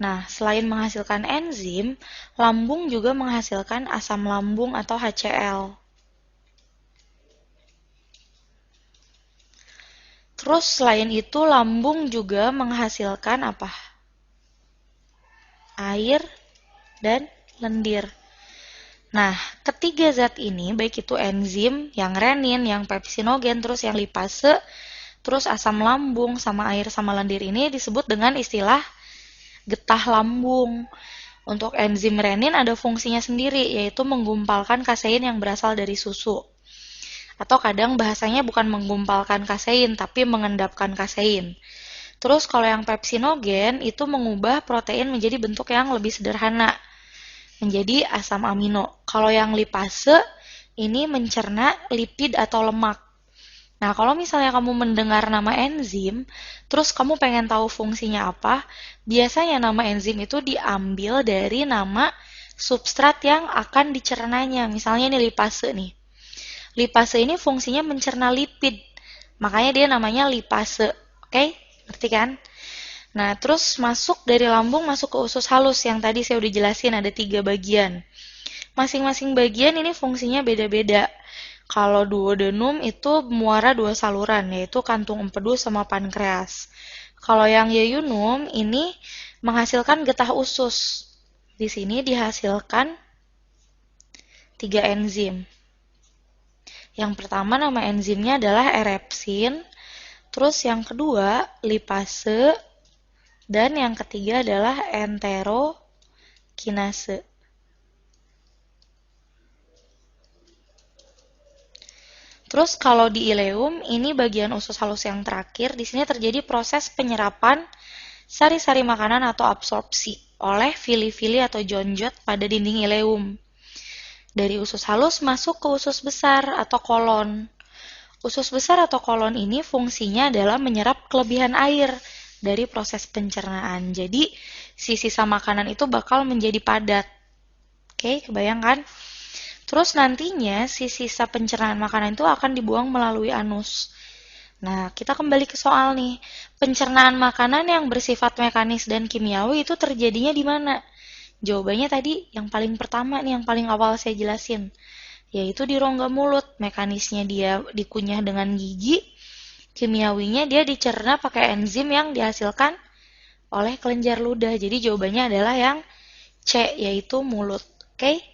Nah, selain menghasilkan enzim, lambung juga menghasilkan asam lambung atau HCl. Terus selain itu lambung juga menghasilkan apa? Air dan lendir. Nah, ketiga zat ini, baik itu enzim, yang renin, yang pepsinogen, terus yang lipase, terus asam lambung, sama air sama lendir ini disebut dengan istilah getah lambung. Untuk enzim renin ada fungsinya sendiri, yaitu menggumpalkan kasein yang berasal dari susu. Atau kadang bahasanya bukan menggumpalkan kasein, tapi mengendapkan kasein. Terus kalau yang pepsinogen itu mengubah protein menjadi bentuk yang lebih sederhana, menjadi asam amino. Kalau yang lipase ini mencerna lipid atau lemak. Nah, kalau misalnya kamu mendengar nama enzim, terus kamu pengen tahu fungsinya apa, biasanya nama enzim itu diambil dari nama substrat yang akan dicernanya. Misalnya ini lipase nih. Lipase ini fungsinya mencerna lipid, makanya dia namanya lipase. Oke? Ngerti kan? Nah, terus masuk dari lambung masuk ke usus halus yang tadi saya udah jelasin ada 3 bagian. Masing-masing bagian ini fungsinya beda-beda. Kalau duodenum itu muara 2 saluran, yaitu kantung empedu sama pankreas. Kalau yang yeyunum ini menghasilkan getah usus. Di sini dihasilkan 3 enzim. Yang pertama nama enzimnya adalah erepsin, terus yang kedua lipase, dan yang ketiga adalah enterokinase. Terus kalau di ileum, ini bagian usus halus yang terakhir, di sini terjadi proses penyerapan sari-sari makanan atau absorpsi oleh vili-vili atau jonjot pada dinding ileum. Dari usus halus masuk ke usus besar atau kolon. Usus besar atau kolon ini fungsinya adalah menyerap kelebihan air dari proses pencernaan. Jadi, si sisa makanan itu bakal menjadi padat. Oke, kebayangkan? Terus nantinya si sisa pencernaan makanan itu akan dibuang melalui anus. Nah, kita kembali ke soal nih. Pencernaan makanan yang bersifat mekanis dan kimiawi itu terjadinya di mana? Jawabannya tadi yang paling pertama nih, yang paling awal saya jelasin. Yaitu di rongga mulut. Mekanisnya dia dikunyah dengan gigi, kimiawinya dia dicerna pakai enzim yang dihasilkan oleh kelenjar ludah. Jadi jawabannya adalah yang C, yaitu mulut. Oke?